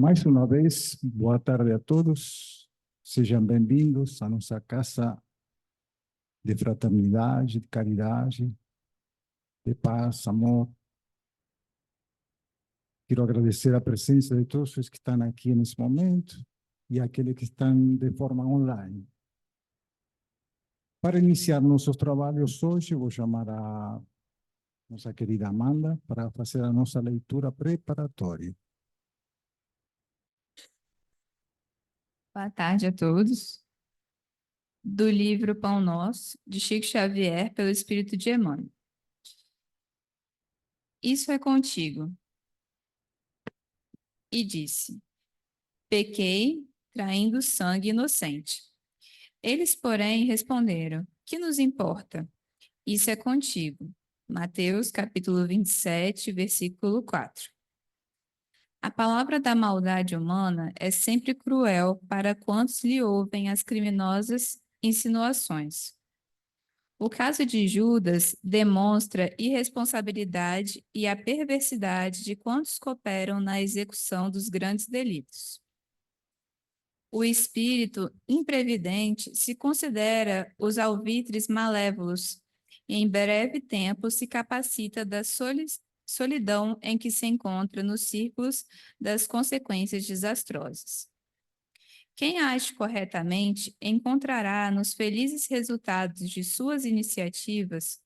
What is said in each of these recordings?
Mais uma vez, boa tarde a todos. Sejam bem-vindos à nossa casa de fraternidade, de caridade, de paz, amor. Quero agradecer a presença de todos os que estão aqui nesse momento e aqueles que estão de forma online. Para iniciar nossos trabalhos hoje, vou chamar a nossa querida Amanda para fazer a nossa leitura preparatória. Boa tarde a todos. Do livro Pão Nosso, de Chico Xavier, pelo Espírito de Emmanuel. Isso é contigo. E disse: pequei, traindo sangue inocente. Eles, porém, responderam: que nos importa? Isso é contigo. Mateus, capítulo 27, versículo 4. A palavra da maldade humana é sempre cruel para quantos lhe ouvem as criminosas insinuações. O caso de Judas demonstra irresponsabilidade e a perversidade de quantos cooperam na execução dos grandes delitos. O espírito imprevidente se considera os alvitres malévolos e em breve tempo se capacita da solidão em que se encontra nos círculos das consequências desastrosas. Quem age corretamente encontrará nos felizes resultados de suas iniciativas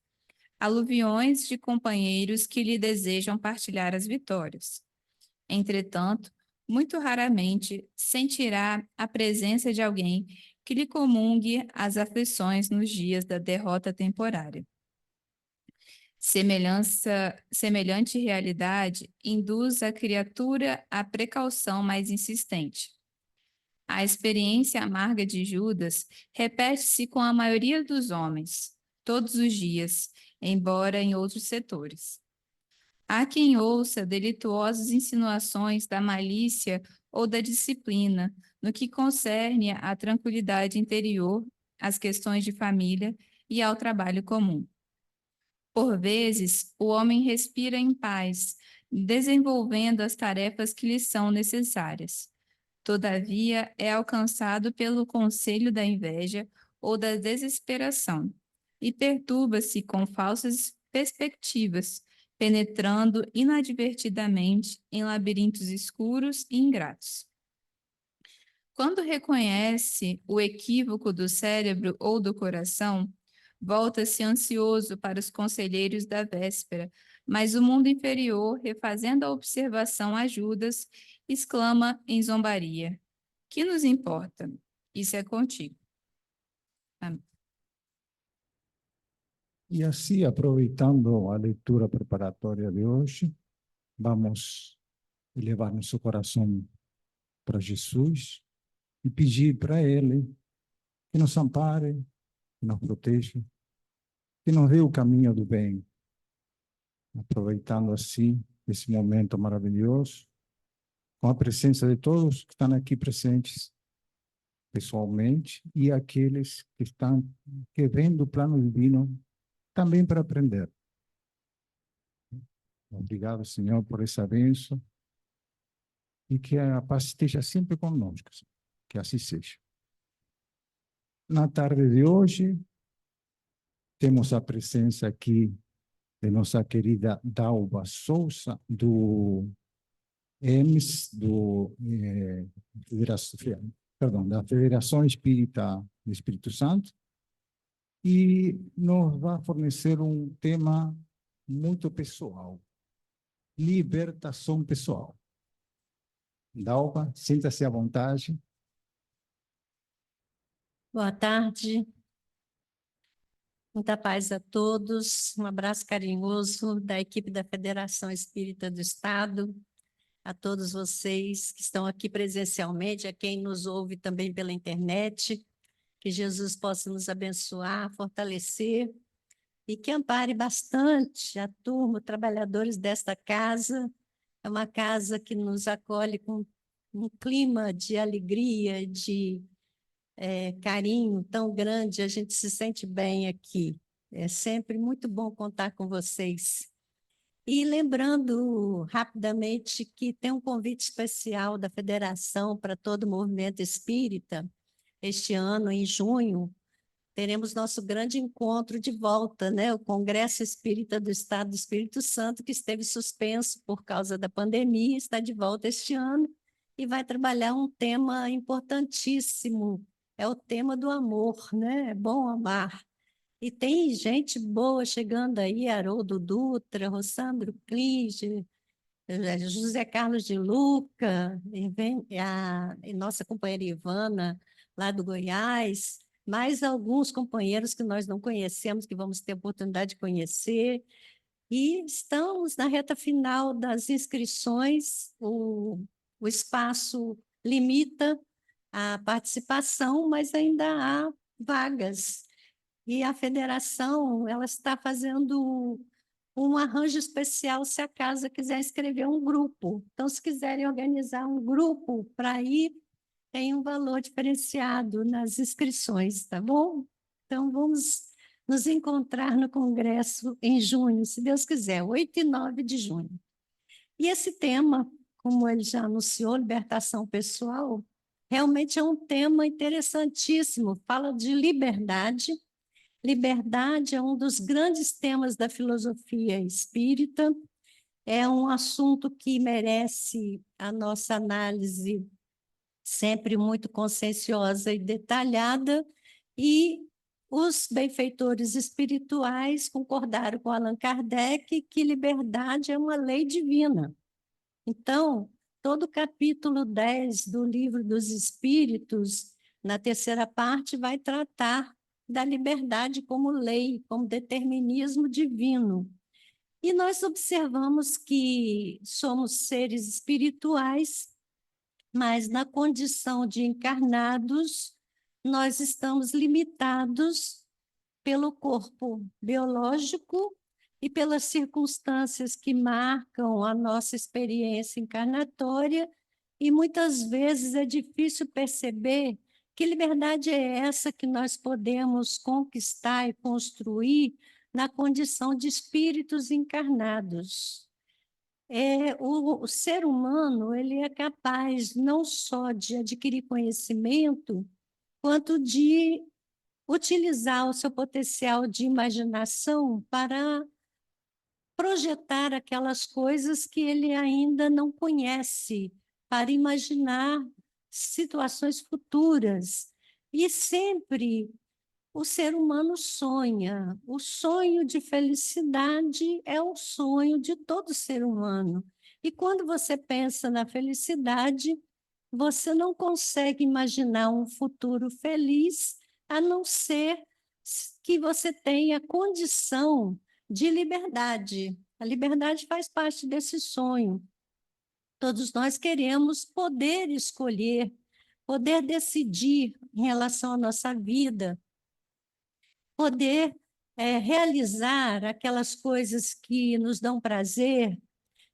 aluviões de companheiros que lhe desejam partilhar as vitórias. Entretanto, muito raramente sentirá a presença de alguém que lhe comungue as aflições nos dias da derrota temporária. Semelhante realidade induz a criatura à precaução mais insistente. A experiência amarga de Judas repete-se com a maioria dos homens, todos os dias, embora em outros setores. Há quem ouça delituosas insinuações da malícia ou da disciplina no que concerne à tranquilidade interior, às questões de família e ao trabalho comum. Por vezes, o homem respira em paz, desenvolvendo as tarefas que lhe são necessárias. Todavia, é alcançado pelo conselho da inveja ou da desesperação, e perturba-se com falsas perspectivas, penetrando inadvertidamente em labirintos escuros e ingratos. Quando reconhece o equívoco do cérebro ou do coração, volta-se ansioso para os conselheiros da véspera, mas o mundo inferior, refazendo a observação a Judas, exclama em zombaria: que nos importa? Isso é contigo. Amém. E assim, aproveitando a leitura preparatória de hoje, vamos elevar nosso coração para Jesus e pedir para Ele que nos ampare, que nos proteja, que nos dê o caminho do bem, aproveitando assim esse momento maravilhoso, com a presença de todos que estão aqui presentes pessoalmente e aqueles que estão vendo o plano divino também para aprender. Obrigado, Senhor, por essa bênção e que a paz esteja sempre conosco, que assim seja. Na tarde de hoje, temos a presença aqui de nossa querida Dalva Souza, do EMS, da Federação Espírita do Espírito Santo, e nos vai fornecer um tema muito pessoal, libertação pessoal. Dalva, sinta-se à vontade. Boa tarde, muita paz a todos, um abraço carinhoso da equipe da Federação Espírita do Estado, a todos vocês que estão aqui presencialmente, a quem nos ouve também pela internet, que Jesus possa nos abençoar, fortalecer e que ampare bastante a turma, os trabalhadores desta casa. É uma casa que nos acolhe com um clima de alegria, de carinho tão grande, a gente se sente bem aqui. É sempre muito bom contar com vocês. E lembrando rapidamente que tem um convite especial da Federação para todo o movimento espírita. Este ano, em junho, teremos nosso grande encontro de volta, né? O Congresso Espírita do Estado do Espírito Santo, que esteve suspenso por causa da pandemia, está de volta este ano e vai trabalhar um tema importantíssimo, é o tema do amor, né? É bom amar. E tem gente boa chegando aí, Haroldo Dutra, Rossandro Klinger, José Carlos de Luca, e nossa companheira Ivana, lá do Goiás, mais alguns companheiros que nós não conhecemos, que vamos ter a oportunidade de conhecer. E estamos na reta final das inscrições, o espaço limita a participação, mas ainda há vagas. E a federação, ela está fazendo um arranjo especial se a casa quiser escrever um grupo. Então, se quiserem organizar um grupo para ir, tem um valor diferenciado nas inscrições, tá bom? Então, vamos nos encontrar no congresso em junho, se Deus quiser, 8 e 9 de junho. E esse tema, como ele já anunciou, libertação pessoal, realmente é um tema interessantíssimo, fala de liberdade. Liberdade é um dos grandes temas da filosofia espírita, é um assunto que merece a nossa análise sempre muito conscienciosa e detalhada, e os benfeitores espirituais concordaram com Allan Kardec que liberdade é uma lei divina. Então, todo o capítulo 10 do Livro dos Espíritos, na terceira parte, vai tratar da liberdade como lei, como determinismo divino. E nós observamos que somos seres espirituais, mas na condição de encarnados, nós estamos limitados pelo corpo biológico e pelas circunstâncias que marcam a nossa experiência encarnatória, e muitas vezes é difícil perceber que liberdade é essa que nós podemos conquistar e construir na condição de espíritos encarnados. O ser humano, ele é capaz não só de adquirir conhecimento, quanto de utilizar o seu potencial de imaginação para projetar aquelas coisas que ele ainda não conhece, para imaginar situações futuras. E sempre o ser humano sonha. O sonho de felicidade é o sonho de todo ser humano. E quando você pensa na felicidade, você não consegue imaginar um futuro feliz, a não ser que você tenha condição de liberdade. A liberdade faz parte desse sonho. Todos nós queremos poder escolher, poder decidir em relação à nossa vida, poder realizar aquelas coisas que nos dão prazer.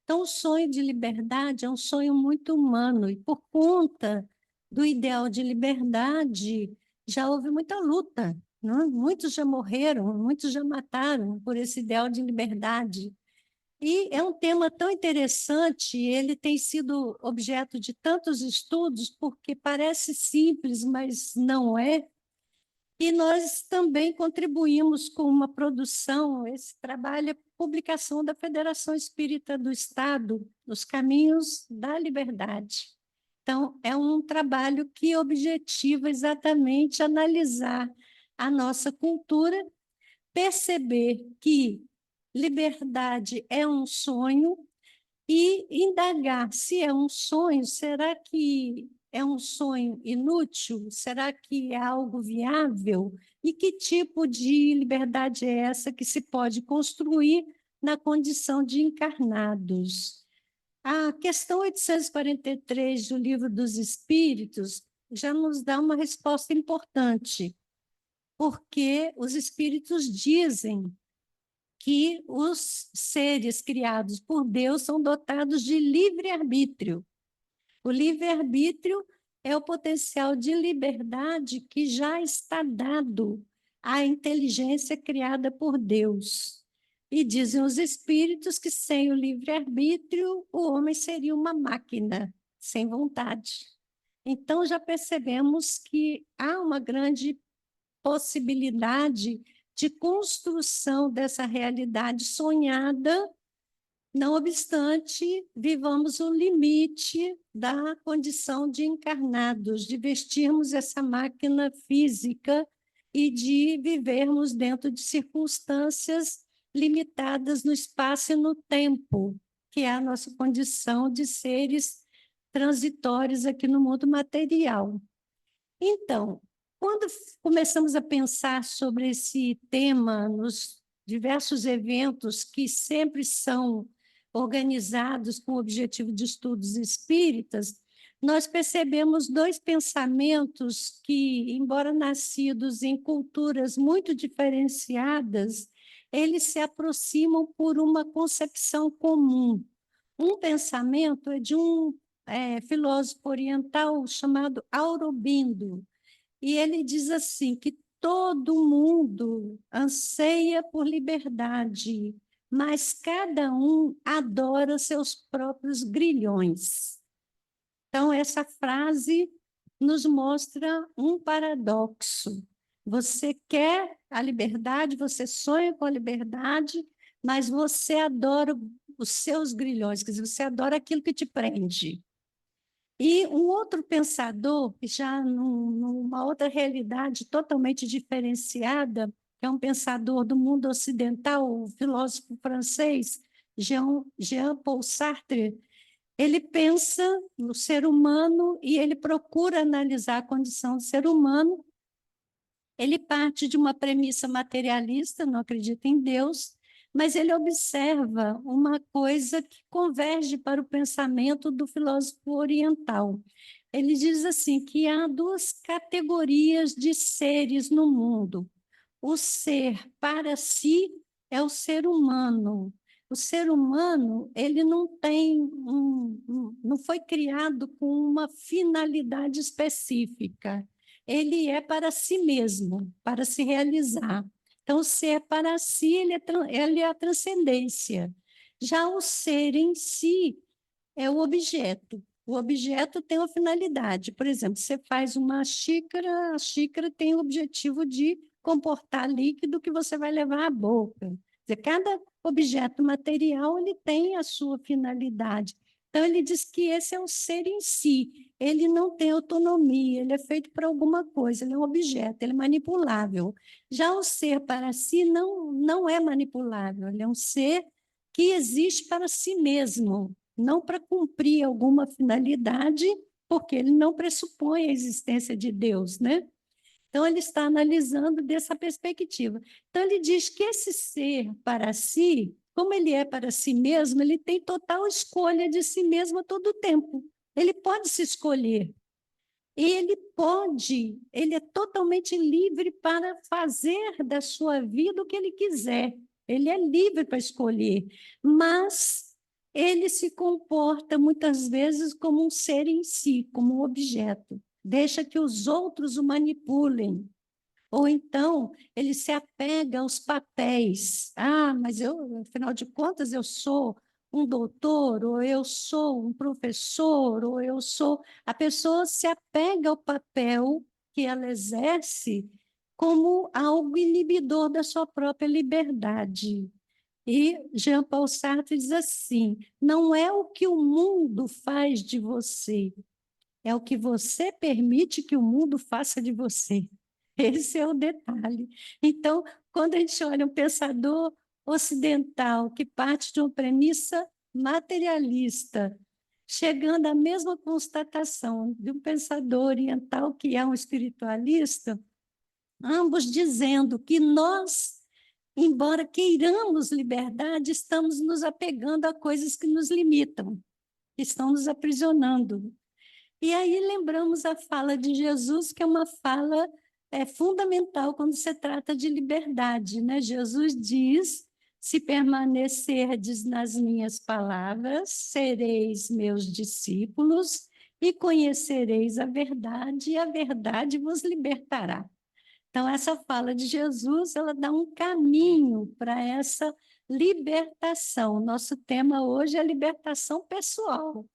Então, o sonho de liberdade é um sonho muito humano, e por conta do ideal de liberdade, já houve muita luta, não é? Muitos já morreram, muitos já mataram por esse ideal de liberdade. E é um tema tão interessante, ele tem sido objeto de tantos estudos, porque parece simples, mas não é. E nós também contribuímos com uma produção, esse trabalho é publicação da Federação Espírita do Estado, Os Caminhos da Liberdade. Então, é um trabalho que objetiva exatamente analisar a nossa cultura, perceber que liberdade é um sonho e indagar se é um sonho, será que é um sonho inútil? Será que é algo viável? E que tipo de liberdade é essa que se pode construir na condição de encarnados? A questão 843 do Livro dos Espíritos já nos dá uma resposta importante, porque os espíritos dizem que os seres criados por Deus são dotados de livre-arbítrio. O livre-arbítrio é o potencial de liberdade que já está dado à inteligência criada por Deus. E dizem os espíritos que sem o livre-arbítrio, o homem seria uma máquina, sem vontade. Então, já percebemos que há uma grande possibilidade de construção dessa realidade sonhada. Não obstante, vivamos o limite da condição de encarnados, de vestirmos essa máquina física e de vivermos dentro de circunstâncias limitadas no espaço e no tempo, que é a nossa condição de seres transitórios aqui no mundo material. Então, quando começamos a pensar sobre esse tema nos diversos eventos que sempre são organizados com o objetivo de estudos espíritas, nós percebemos dois pensamentos que, embora nascidos em culturas muito diferenciadas, eles se aproximam por uma concepção comum. Um pensamento é de um filósofo oriental chamado Aurobindo, e ele diz assim, que todo mundo anseia por liberdade, mas cada um adora seus próprios grilhões. Então, essa frase nos mostra um paradoxo. Você quer a liberdade, você sonha com a liberdade, mas você adora os seus grilhões, quer dizer, você adora aquilo que te prende. E um outro pensador, já numa outra realidade totalmente diferenciada, que é um pensador do mundo ocidental, o filósofo francês Jean-Paul Sartre, ele pensa no ser humano e ele procura analisar a condição do ser humano. Ele parte de uma premissa materialista, não acredita em Deus, mas ele observa uma coisa que converge para o pensamento do filósofo oriental. Ele diz assim, que há duas categorias de seres no mundo. O ser para si é o ser humano. O ser humano, ele não tem não foi criado com uma finalidade específica. Ele é para si mesmo, para se realizar. Então, o ser para si, ele é a transcendência. Já o ser em si é o objeto. O objeto tem uma finalidade. Por exemplo, você faz uma xícara, a xícara tem o objetivo de comportar líquido que você vai levar à boca. Quer dizer, cada objeto material ele tem a sua finalidade. Então, ele diz que esse é o ser em si. Ele não tem autonomia, ele é feito para alguma coisa, ele é um objeto, ele é manipulável. Já o ser para si não é manipulável, ele é um ser que existe para si mesmo, não para cumprir alguma finalidade, porque ele não pressupõe a existência de Deus, né? Então, ele está analisando dessa perspectiva. Então, ele diz que esse ser para si, como ele é para si mesmo, ele tem total escolha de si mesmo a todo tempo. Ele pode se escolher. Ele é totalmente livre para fazer da sua vida o que ele quiser. Ele é livre para escolher, mas ele se comporta muitas vezes como um ser em si, como um objeto. Deixa que os outros o manipulem. Ou então, ele se apega aos papéis. Ah, mas eu, afinal de contas, eu sou um doutor, ou eu sou um professor, ou eu sou... A pessoa se apega ao papel que ela exerce como algo inibidor da sua própria liberdade. E Jean-Paul Sartre diz assim, não é o que o mundo faz de você, é o que você permite que o mundo faça de você. Esse é o detalhe. Então, quando a gente olha um pensador ocidental que parte de uma premissa materialista, chegando à mesma constatação de um pensador oriental que é um espiritualista, ambos dizendo que nós, embora queiramos liberdade, estamos nos apegando a coisas que nos limitam, que estão nos aprisionando. E aí lembramos a fala de Jesus, que é uma fala fundamental quando se trata de liberdade, né? Jesus diz, se permanecerdes nas minhas palavras, sereis meus discípulos e conhecereis a verdade, e a verdade vos libertará. Então, essa fala de Jesus, ela dá um caminho para essa libertação. Nosso tema hoje é libertação pessoal.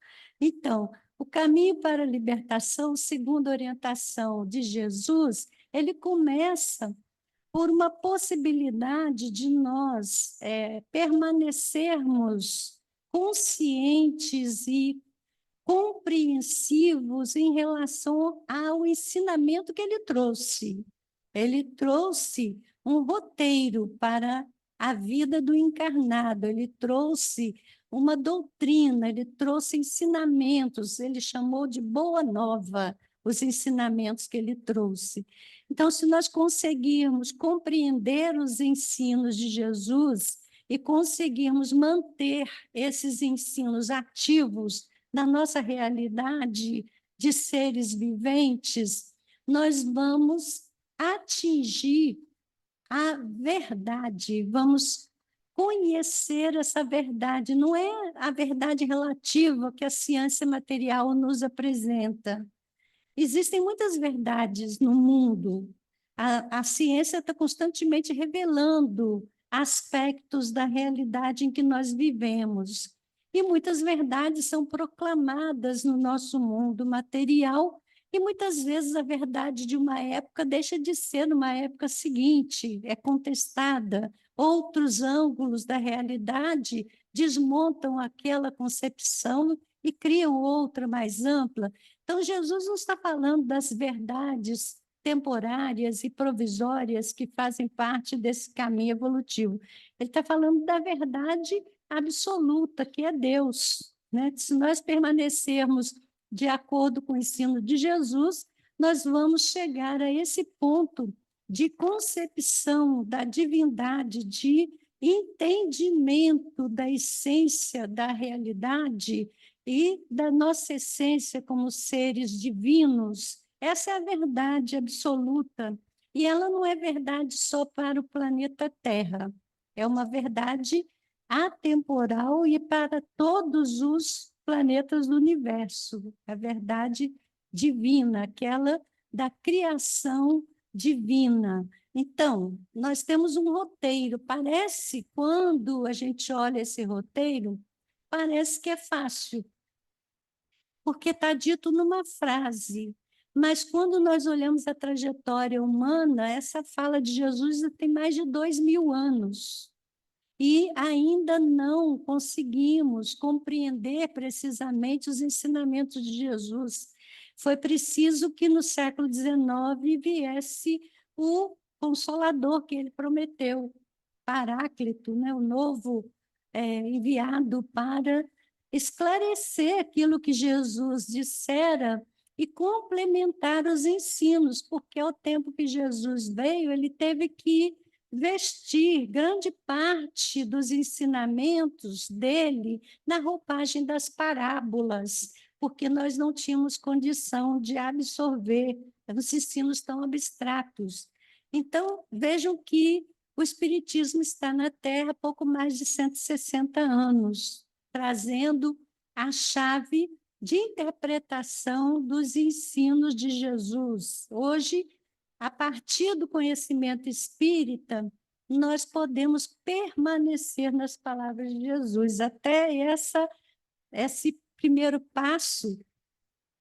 Então, o caminho para a libertação, segundo a orientação de Jesus, ele começa por uma possibilidade de nós permanecermos conscientes e compreensivos em relação ao ensinamento que ele trouxe. Ele trouxe um roteiro para a vida do encarnado, ele trouxe uma doutrina, ele trouxe ensinamentos, ele chamou de boa nova os ensinamentos que ele trouxe. Então, se nós conseguirmos compreender os ensinos de Jesus e conseguirmos manter esses ensinos ativos na nossa realidade de seres viventes, nós vamos atingir a verdade, vamos conhecer essa verdade. Não é a verdade relativa que a ciência material nos apresenta. Existem muitas verdades no mundo. A ciência está constantemente revelando aspectos da realidade em que nós vivemos. E muitas verdades são proclamadas no nosso mundo material, e muitas vezes a verdade de uma época deixa de ser numa época seguinte, é contestada. Outros ângulos da realidade desmontam aquela concepção e criam outra mais ampla. Então, Jesus não está falando das verdades temporárias e provisórias que fazem parte desse caminho evolutivo. Ele está falando da verdade absoluta, que é Deus, né? Se nós permanecermos de acordo com o ensino de Jesus, nós vamos chegar a esse ponto de concepção da divindade, de entendimento da essência da realidade e da nossa essência como seres divinos. Essa é a verdade absoluta. E ela não é verdade só para o planeta Terra. É uma verdade atemporal e para todos os planetas do universo. A verdade divina, aquela da criação divina. Então, nós temos um roteiro. Parece, quando a gente olha esse roteiro, parece que é fácil, porque está dito numa frase. Mas quando nós olhamos a trajetória humana, essa fala de Jesus tem mais de 2.000 anos. E ainda não conseguimos compreender precisamente os ensinamentos de Jesus. Foi preciso que no século XIX viesse o Consolador que ele prometeu, Paráclito, né? O novo enviado para esclarecer aquilo que Jesus dissera e complementar os ensinos, porque ao tempo que Jesus veio, ele teve que vestir grande parte dos ensinamentos dele na roupagem das parábolas, porque nós não tínhamos condição de absorver os ensinos tão abstratos. Então, vejam que o Espiritismo está na Terra há pouco mais de 160 anos, trazendo a chave de interpretação dos ensinos de Jesus. Hoje, a partir do conhecimento espírita, nós podemos permanecer nas palavras de Jesus. Até esse primeiro passo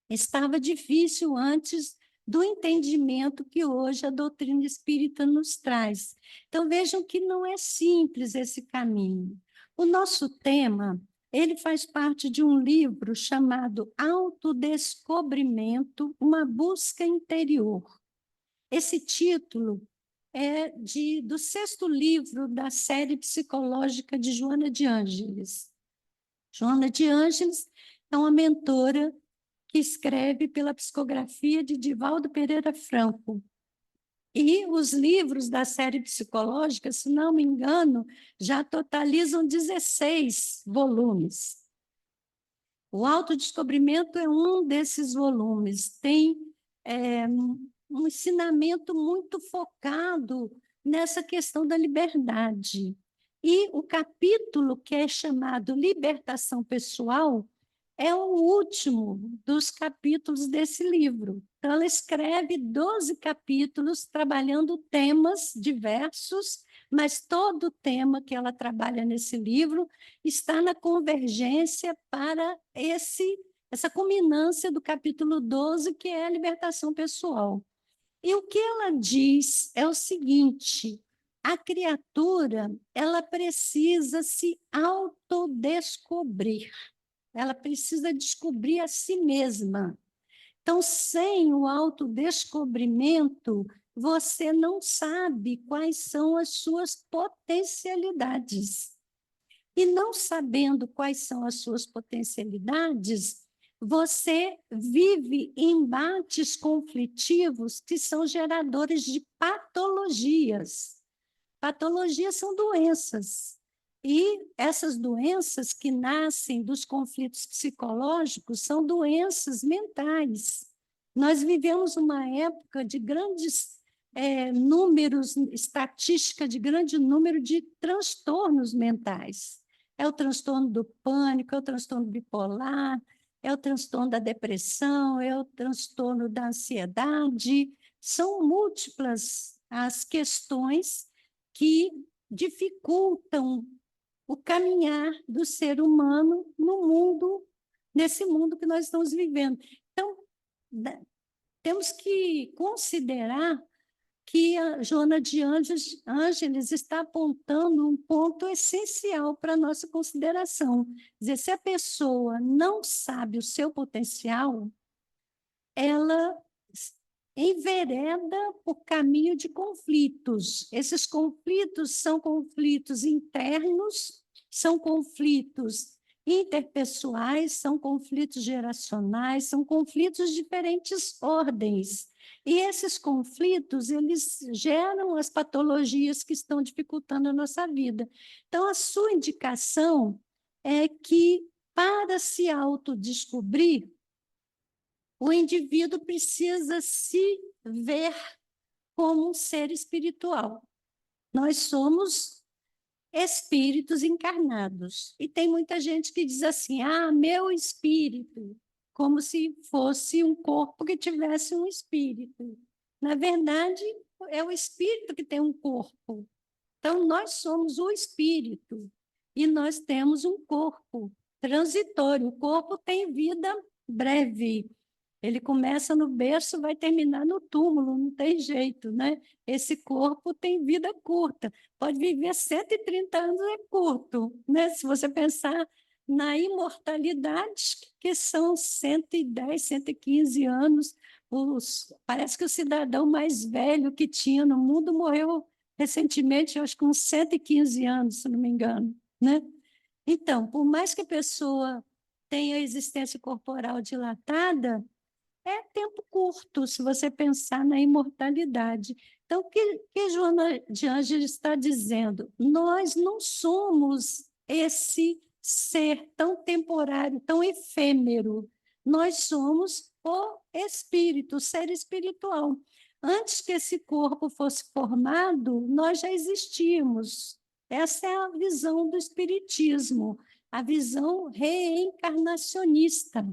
estava difícil antes do entendimento que hoje a doutrina espírita nos traz. Então, vejam que não é simples esse caminho. O nosso tema, ele faz parte de um livro chamado Autodescobrimento, uma busca interior. Esse título é do 6º livro da série psicológica de Joana de Ângeles. Joana de Ângeles é uma mentora que escreve pela psicografia de Divaldo Pereira Franco. E os livros da série psicológica, se não me engano, já totalizam 16 volumes. O Autodescobrimento é um desses volumes. Tem um ensinamento muito focado nessa questão da liberdade. E o capítulo que é chamado Libertação Pessoal é o último dos capítulos desse livro. Então, ela escreve 12 capítulos trabalhando temas diversos, mas todo o tema que ela trabalha nesse livro está na convergência para essa culminância do capítulo 12, que é a libertação pessoal. E o que ela diz é o seguinte: a criatura, ela precisa se autodescobrir, ela precisa descobrir a si mesma. Então, sem o autodescobrimento, você não sabe quais são as suas potencialidades. E não sabendo quais são as suas potencialidades, você vive embates conflitivos que são geradores de patologias. Patologias são doenças. E essas doenças que nascem dos conflitos psicológicos são doenças mentais. Nós vivemos uma época de grandes números, estatística de grande número de transtornos mentais. É o transtorno do pânico, é o transtorno bipolar, é o transtorno da depressão, é o transtorno da ansiedade. São múltiplas as questões que dificultam o caminhar do ser humano no mundo, nesse mundo que nós estamos vivendo. Então, temos que considerar que a Joana de Ângeles está apontando um ponto essencial para a nossa consideração. Quer dizer, se a pessoa não sabe o seu potencial, ela envereda por caminho de conflitos. Esses conflitos são conflitos internos, são conflitos interpessoais, são conflitos geracionais, são conflitos de diferentes ordens. E esses conflitos, eles geram as patologias que estão dificultando a nossa vida. Então, a sua indicação é que, para se autodescobrir, o indivíduo precisa se ver como um ser espiritual. Nós somos espíritos encarnados. E tem muita gente que diz assim: ah, meu espírito, como se fosse um corpo que tivesse um espírito. Na verdade, é o espírito que tem um corpo. Então, nós somos o espírito e nós temos um corpo transitório. O corpo tem vida breve. Ele começa no berço, vai terminar no túmulo, não tem jeito, né? Esse corpo tem vida curta. Pode viver 130 anos, é curto, né? Se você pensar na imortalidade, que são 110, 115 anos. Parece que o cidadão mais velho que tinha no mundo morreu recentemente, eu acho que com 115 anos, se não me engano, né? Então, por mais que a pessoa tenha existência corporal dilatada, é tempo curto, se você pensar na imortalidade. Então, o que Joana de Ângeles está dizendo? Nós não somos esse ser tão temporário, tão efêmero. Nós somos o espírito, o ser espiritual. Antes que esse corpo fosse formado, nós já existíamos. Essa é a visão do espiritismo, a visão reencarnacionista.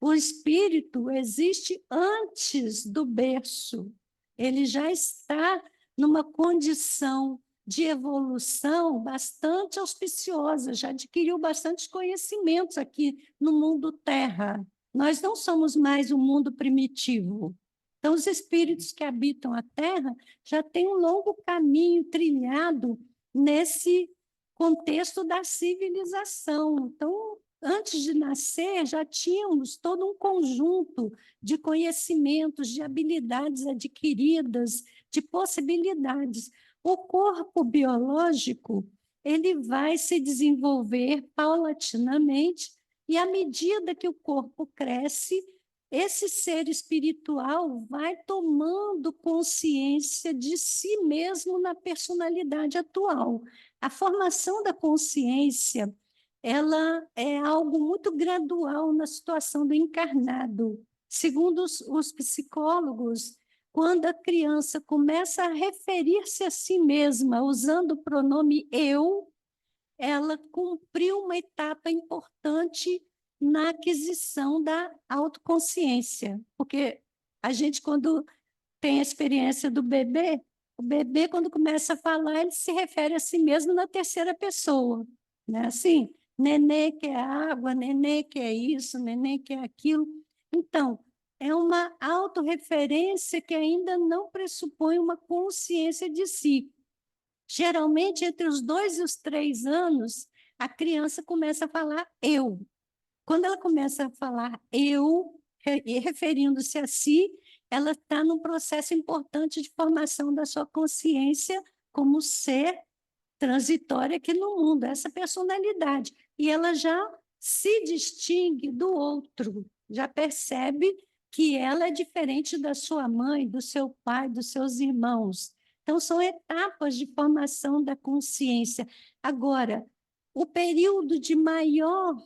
O espírito existe antes do berço. Ele já está numa condição de evolução bastante auspiciosa, já adquiriu bastante conhecimentos aqui no mundo Terra. Nós não somos mais um mundo primitivo. Então, os espíritos que habitam a Terra já têm um longo caminho trilhado nesse contexto da civilização. Então, antes de nascer, já tínhamos todo um conjunto de conhecimentos, de habilidades adquiridas, de possibilidades. O corpo biológico, ele vai se desenvolver paulatinamente, e à medida que o corpo cresce, esse ser espiritual vai tomando consciência de si mesmo na personalidade atual. A formação da consciência, ela é algo muito gradual na situação do encarnado. Segundo os psicólogos, quando a criança começa a referir-se a si mesma usando o pronome eu, ela cumpriu uma etapa importante na aquisição da autoconsciência. Porque a gente, quando tem a experiência do bebê, O bebê, quando começa a falar, ele se refere a si mesmo na terceira pessoa, né? Assim, nenê quer água, nenê quer isso, nenê quer aquilo. Então, é uma autorreferência que ainda não pressupõe uma consciência de si. Geralmente, entre os 2 e os 3 anos, a criança começa a falar eu. Quando ela começa a falar eu, referindo-se a si, ela está num processo importante de formação da sua consciência como ser transitório aqui no mundo, essa personalidade. E ela já se distingue do outro, já percebe que ela é diferente da sua mãe, do seu pai, dos seus irmãos. Então, são etapas de formação da consciência. Agora, o período de maior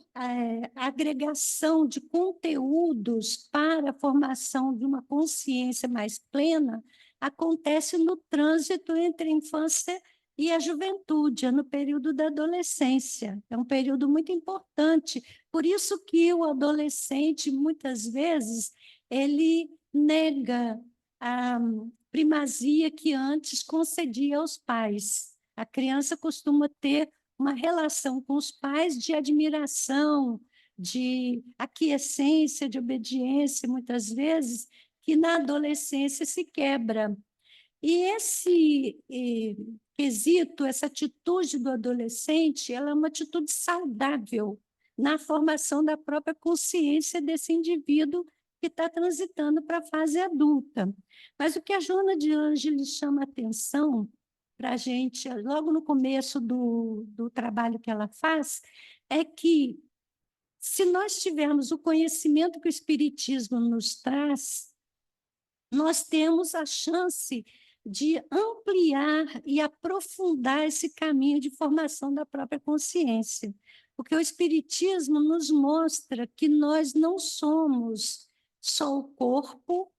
agregação de conteúdos para a formação de uma consciência mais plena acontece no trânsito entre a infância e a juventude, é no período da adolescência. É um período muito importante. Por isso que o adolescente, muitas vezes, ele nega a primazia que antes concedia aos pais. A criança costuma ter uma relação com os pais de admiração, de aquiescência, de obediência, muitas vezes, que na adolescência se quebra. E esse quesito, essa atitude do adolescente, ela é uma atitude saudável na formação da própria consciência desse indivíduo que está transitando para a fase adulta. Mas o que a Joana de Ângeles chama atenção para a gente, logo no começo do trabalho que ela faz, é que se nós tivermos o conhecimento que o Espiritismo nos traz, nós temos a chance de ampliar e aprofundar esse caminho de formação da própria consciência. Porque o Espiritismo nos mostra que nós não somos só o corpo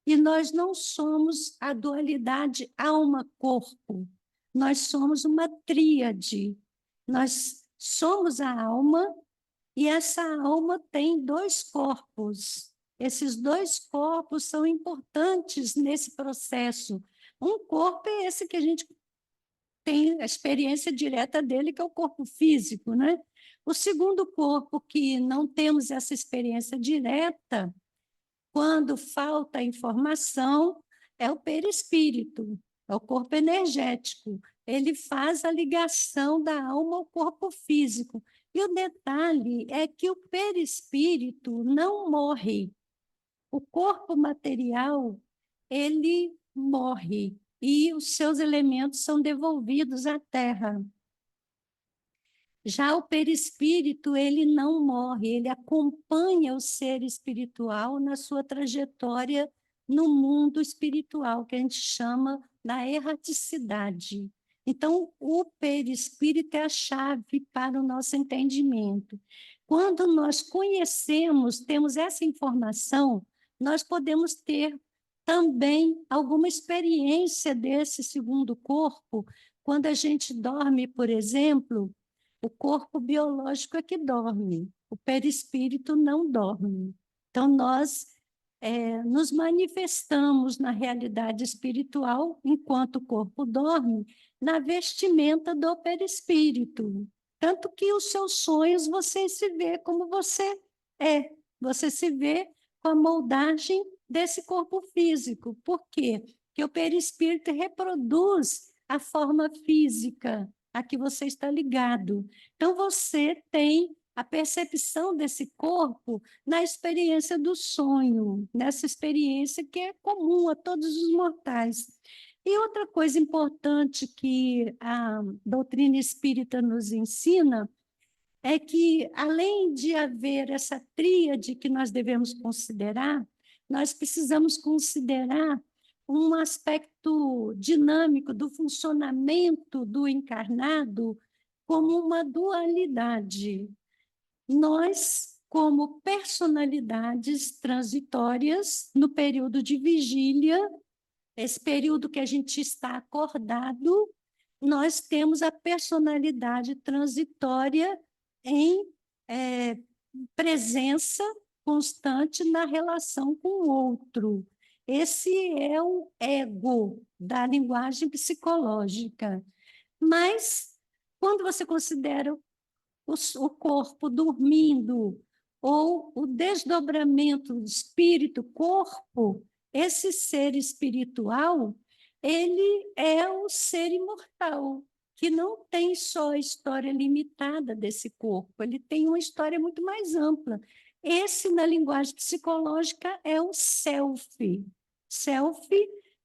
e nós não somos a dualidade alma-corpo. Nós somos uma tríade. Nós somos a alma e essa alma tem 2 corpos. Esses 2 corpos são importantes nesse processo. Um corpo é esse que a gente tem a experiência direta dele, que é o corpo físico, né? O segundo corpo, que não temos essa experiência direta, quando falta informação, é o perispírito, é o corpo energético. Ele faz a ligação da alma ao corpo físico. E o detalhe é que o perispírito não morre. O corpo material, ele morre e os seus elementos são devolvidos à Terra. Já o perispírito, ele não morre, ele acompanha o ser espiritual na sua trajetória no mundo espiritual, que a gente chama da erraticidade. Então, o perispírito é a chave para o nosso entendimento. Quando nós conhecemos, temos essa informação, nós podemos ter também alguma experiência desse segundo corpo, quando a gente dorme, por exemplo. O corpo biológico é que dorme, o perispírito não dorme. Então, nós nos manifestamos na realidade espiritual, enquanto o corpo dorme, na vestimenta do perispírito. Tanto que os seus sonhos, você se vê como você é. Você se vê com a moldagem desse corpo físico. Por quê? Porque o perispírito reproduz a forma física a que você está ligado. Então, você tem a percepção desse corpo na experiência do sonho, nessa experiência que é comum a todos os mortais. E outra coisa importante que a doutrina espírita nos ensina é que, além de haver essa tríade que nós devemos considerar, nós precisamos considerar um aspecto dinâmico do funcionamento do encarnado como uma dualidade. Nós, como personalidades transitórias, no período de vigília, esse período que a gente está acordado, nós temos a personalidade transitória em presença constante na relação com o outro. Esse é o ego da linguagem psicológica. Mas, quando você considera o corpo dormindo, ou o desdobramento do espírito-corpo, esse ser espiritual, ele é o ser imortal, que não tem só a história limitada desse corpo, ele tem uma história muito mais ampla. Esse, na linguagem psicológica, é o self. Self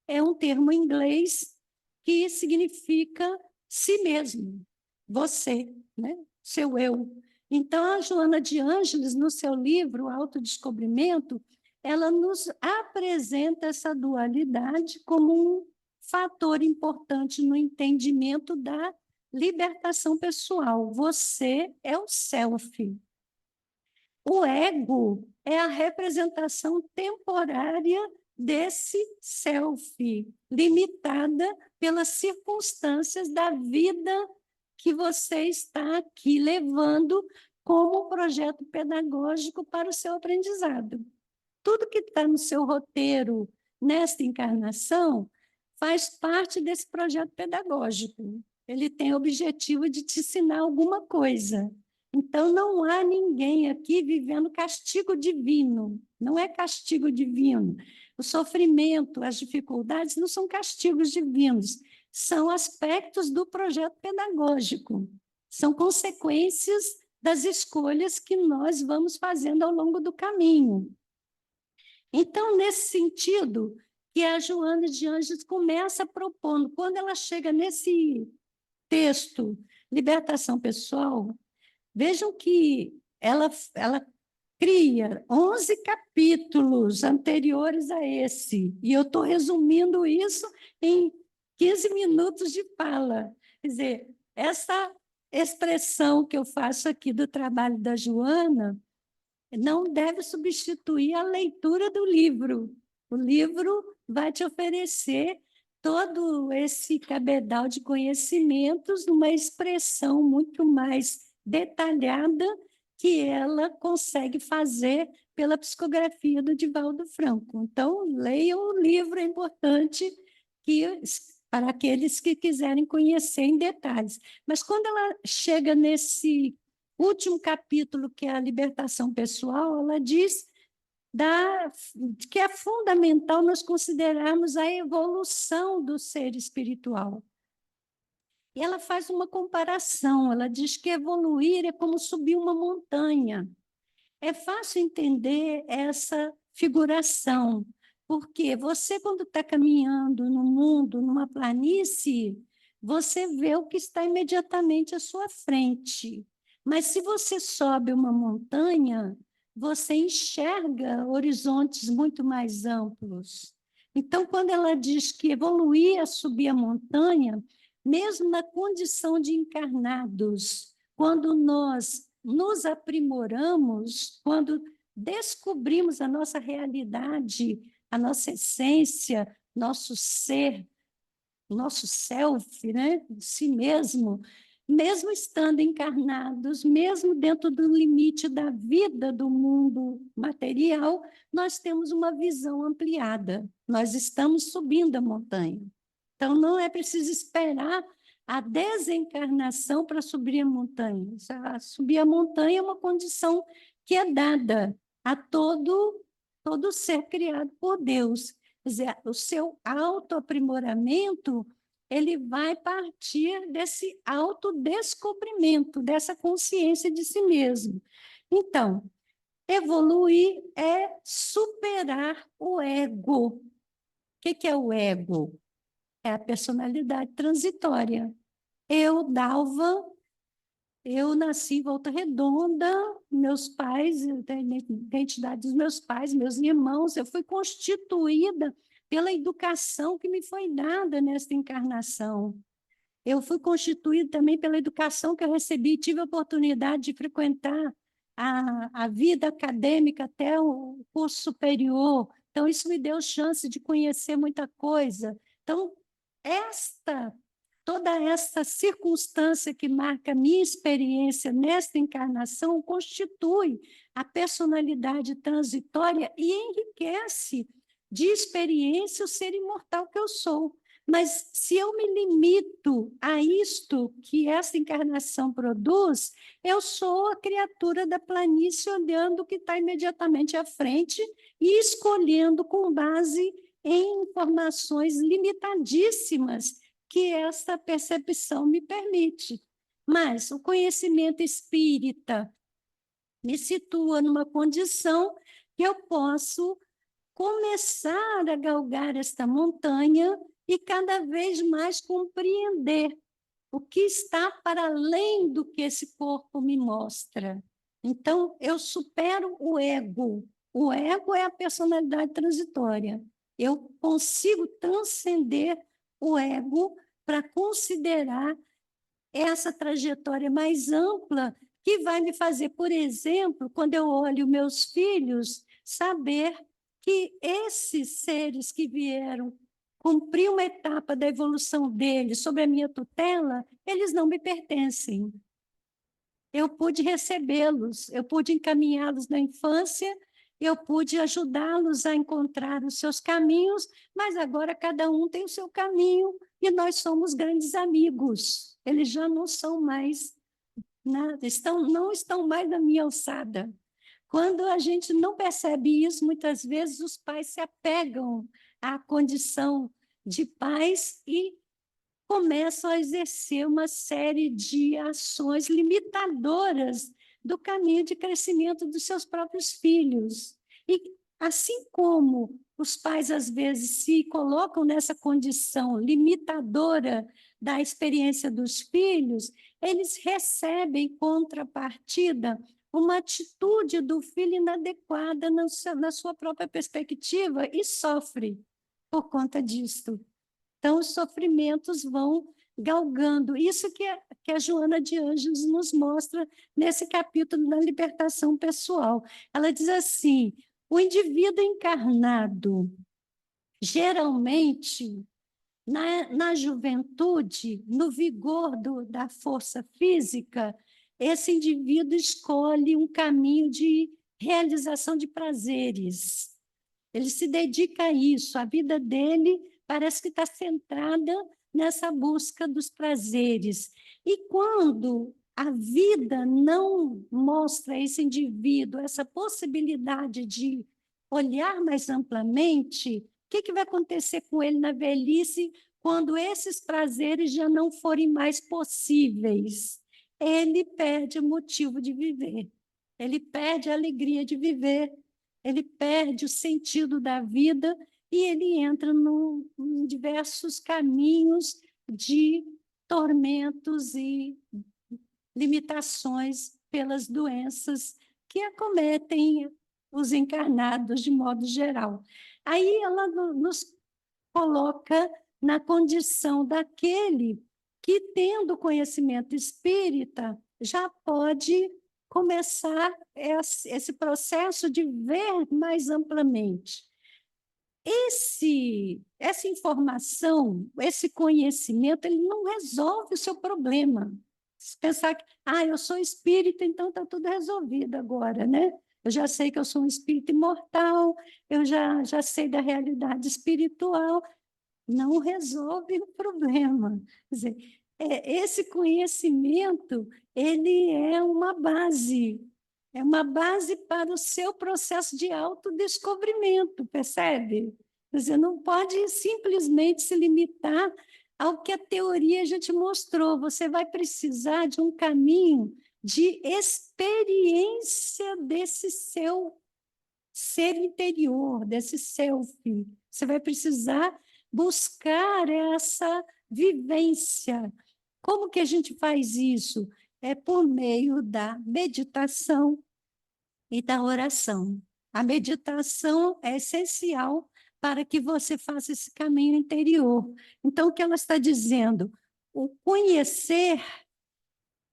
é um termo em inglês que significa si mesmo, você, né? Seu eu. Então, a Joana de Ângeles, no seu livro Autodescobrimento, ela nos apresenta essa dualidade como um fator importante no entendimento da libertação pessoal. Você é o self. O ego é a representação temporária desse self, limitada pelas circunstâncias da vida que você está aqui levando como projeto pedagógico para o seu aprendizado. Tudo que está no seu roteiro nesta encarnação faz parte desse projeto pedagógico. Ele tem o objetivo de te ensinar alguma coisa. Então, não há ninguém aqui vivendo castigo divino. Não é castigo divino. O sofrimento, as dificuldades não são castigos divinos, são aspectos do projeto pedagógico. São consequências das escolhas que nós vamos fazendo ao longo do caminho. Então, nesse sentido, que a Joana de Ângeles começa propondo, quando ela chega nesse texto, Libertação Pessoal, vejam que ela cria 11 capítulos anteriores a esse, e eu estou resumindo isso em 15 minutos de fala. Quer dizer, essa expressão que eu faço aqui do trabalho da Joana não deve substituir a leitura do livro. O livro vai te oferecer todo esse cabedal de conhecimentos numa expressão muito mais detalhada que ela consegue fazer pela psicografia do Divaldo Franco. Então, leiam o livro, é importante para aqueles que quiserem conhecer em detalhes. Mas quando ela chega nesse último capítulo, que é a libertação pessoal, ela diz que é fundamental nós considerarmos a evolução do ser espiritual. E ela faz uma comparação, ela diz que evoluir é como subir uma montanha. É fácil entender essa figuração, porque você, quando está caminhando no mundo, numa planície, você vê o que está imediatamente à sua frente. Mas se você sobe uma montanha, você enxerga horizontes muito mais amplos. Então, quando ela diz que evoluir é subir a montanha, mesmo na condição de encarnados, quando nós nos aprimoramos, quando descobrimos a nossa realidade, a nossa essência, nosso ser, nosso self, né? Si mesmo estando encarnados, mesmo dentro do limite da vida do mundo material, nós temos uma visão ampliada, nós estamos subindo a montanha. Então, não é preciso esperar a desencarnação para subir a montanha. Subir a montanha é uma condição que é dada a todo ser criado por Deus. Quer dizer, o seu autoaprimoramento, ele vai partir desse autodescobrimento, dessa consciência de si mesmo. Então, evoluir é superar o ego. O que é o ego? É a personalidade transitória. Eu, Dalva, eu nasci em Volta Redonda, meus pais, a identidade dos meus pais, meus irmãos, eu fui constituída pela educação que me foi dada nesta encarnação. Eu fui constituída também pela educação que eu recebi, tive a oportunidade de frequentar a vida acadêmica até o curso superior. Então, isso me deu chance de conhecer muita coisa. Então, toda essa circunstância que marca a minha experiência nesta encarnação constitui a personalidade transitória e enriquece de experiência o ser imortal que eu sou. Mas se eu me limito a isto que essa encarnação produz, eu sou a criatura da planície olhando o que está imediatamente à frente e escolhendo com base em informações limitadíssimas que essa percepção me permite. Mas o conhecimento espírita me situa numa condição que eu posso começar a galgar esta montanha e cada vez mais compreender o que está para além do que esse corpo me mostra. Então, eu supero o ego. O ego é a personalidade transitória. Eu consigo transcender o ego para considerar essa trajetória mais ampla que vai me fazer, por exemplo, quando eu olho meus filhos, saber que esses seres que vieram cumprir uma etapa da evolução deles sob a minha tutela, eles não me pertencem. Eu pude recebê-los, eu pude encaminhá-los na infância, eu pude ajudá-los a encontrar os seus caminhos, mas agora cada um tem o seu caminho e nós somos grandes amigos. Eles já não são mais, não estão mais na minha alçada. Quando a gente não percebe isso, muitas vezes os pais se apegam à condição de pais e começam a exercer uma série de ações limitadoras do caminho de crescimento dos seus próprios filhos. E assim como os pais, às vezes, se colocam nessa condição limitadora da experiência dos filhos, eles recebem, em contrapartida, uma atitude do filho inadequada na sua própria perspectiva e sofre por conta disso. Então, os sofrimentos vão galgando. Isso que a Joana de Ângeles nos mostra nesse capítulo da libertação pessoal. Ela diz assim, o indivíduo encarnado, geralmente, na juventude, no vigor da força física, esse indivíduo escolhe um caminho de realização de prazeres. Ele se dedica a isso, a vida dele parece que está centrada nessa busca dos prazeres. E quando a vida não mostra a esse indivíduo essa possibilidade de olhar mais amplamente, o que vai acontecer com ele na velhice quando esses prazeres já não forem mais possíveis? Ele perde o motivo de viver, ele perde a alegria de viver, ele perde o sentido da vida e ele entra em diversos caminhos de tormentos e limitações pelas doenças que acometem os encarnados de modo geral. Aí ela nos coloca na condição daquele que, tendo conhecimento espírita, já pode começar esse processo de ver mais amplamente. Essa informação, esse conhecimento, ele não resolve o seu problema. Se pensar que, eu sou espírita, então está tudo resolvido agora, né? Eu já sei que eu sou um espírito imortal, eu já sei da realidade espiritual. Não resolve o problema. Quer dizer, esse conhecimento, ele é uma base para o seu processo de autodescobrimento, percebe? Você não pode simplesmente se limitar ao que a teoria já te mostrou. Você vai precisar de um caminho de experiência desse seu ser interior, desse self. Você vai precisar buscar essa vivência. Como que a gente faz isso? É por meio da meditação e da oração. A meditação é essencial para que você faça esse caminho interior. Então, o que ela está dizendo? O conhecer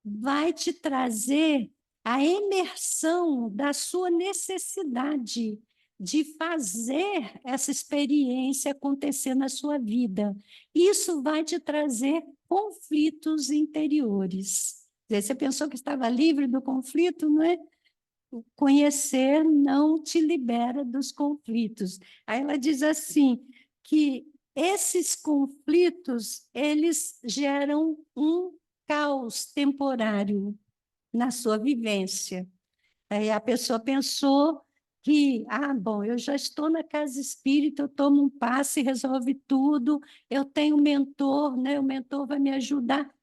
vai te trazer a imersão da sua necessidade de fazer essa experiência acontecer na sua vida. Isso vai te trazer conflitos interiores. Você pensou que estava livre do conflito, não é? conhecer não te libera dos conflitos. Aí ela diz assim, que esses conflitos, eles geram um caos temporário na sua vivência. Aí a pessoa pensou que, bom, eu já estou na casa espírita, eu tomo um passe e resolve tudo, eu tenho um mentor, né? O mentor vai me ajudar.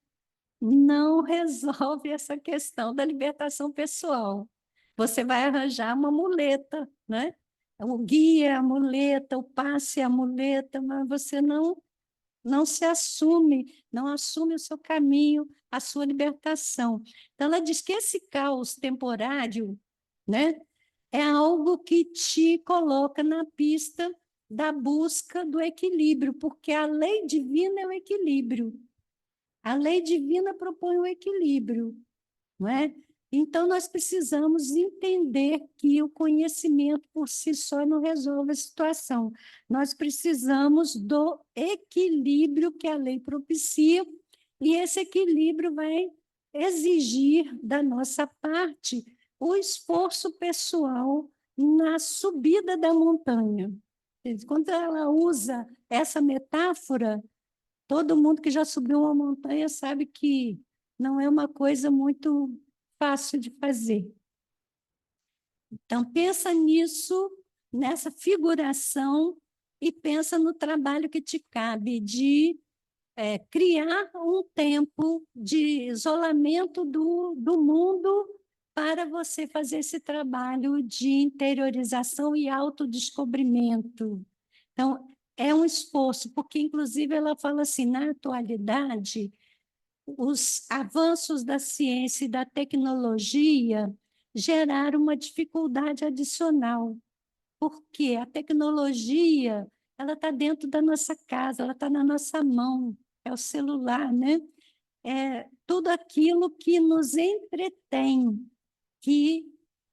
Não resolve essa questão da libertação pessoal. Você vai arranjar uma muleta, né? O guia é a muleta, o passe é a muleta, mas você não se assume, não assume o seu caminho, a sua libertação. Então, ela diz que esse caos temporário, né, é algo que te coloca na pista da busca do equilíbrio, porque a lei divina é o equilíbrio. A lei divina propõe o equilíbrio, não é? Então, nós precisamos entender que o conhecimento por si só não resolve a situação. Nós precisamos do equilíbrio que a lei propicia, e esse equilíbrio vai exigir da nossa parte o esforço pessoal na subida da montanha. Quando ela usa essa metáfora, todo mundo que já subiu uma montanha sabe que não é uma coisa muito fácil de fazer. Então, pensa nisso, nessa figuração, e pensa no trabalho que te cabe de criar um tempo de isolamento do mundo para você fazer esse trabalho de interiorização e autodescobrimento. Então, é um esforço, porque, inclusive, ela fala assim, na atualidade, os avanços da ciência e da tecnologia geraram uma dificuldade adicional, porque a tecnologia ela está dentro da nossa casa, ela está na nossa mão, é o celular, né? É tudo aquilo que nos entretém, que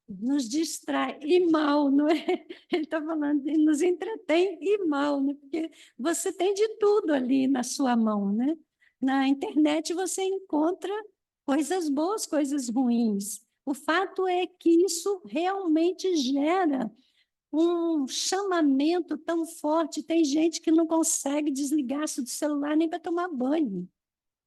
nos distrai, e mal, não é? Ele está falando de nos entretém e mal, né? Porque você tem de tudo ali na sua mão, né? Na internet você encontra coisas boas, coisas ruins. O fato é que isso realmente gera um chamamento tão forte. Tem gente que não consegue desligar-se do celular nem para tomar banho.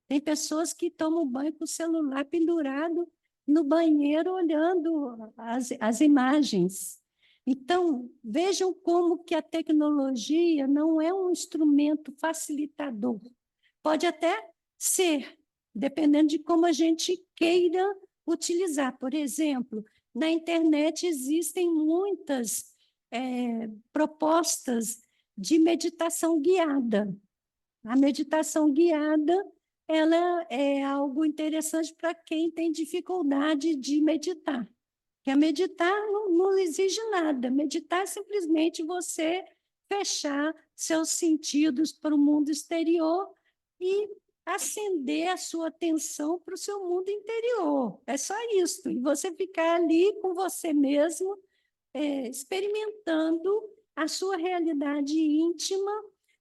Tem pessoas que tomam banho com o celular pendurado no banheiro, olhando as imagens. Então, vejam como que a tecnologia não é um instrumento facilitador. Pode até ser, dependendo de como a gente queira utilizar. Por exemplo, na internet existem muitas propostas de meditação guiada. A meditação guiada ela é algo interessante para quem tem dificuldade de meditar. Porque meditar não exige nada. Meditar é simplesmente você fechar seus sentidos para o mundo exterior e acender a sua atenção para o seu mundo interior. É só isso. E você ficar ali com você mesmo, experimentando a sua realidade íntima